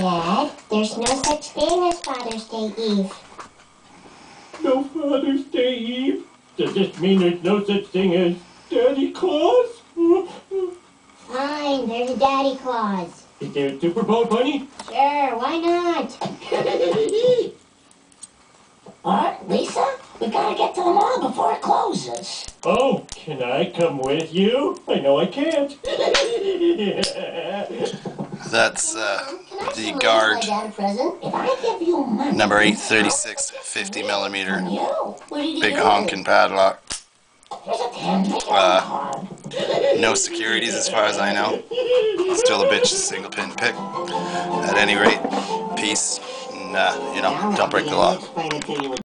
Dad, there's no such thing as Father's Day Eve. No Father's Day Eve? Does this mean there's no such thing as Daddy Claus? Fine, there's a Daddy Claus. Is there a Super Bowl bunny? Sure, why not? Alright, Lisa, we gotta get to the mall before it closes. Oh, can I come with you? I know I can't. That's the guard, number 836, 50 millimeter, big honkin' padlock. No securities as far as I know. Still a bitch single pin pick. At any rate, peace, and don't break the law.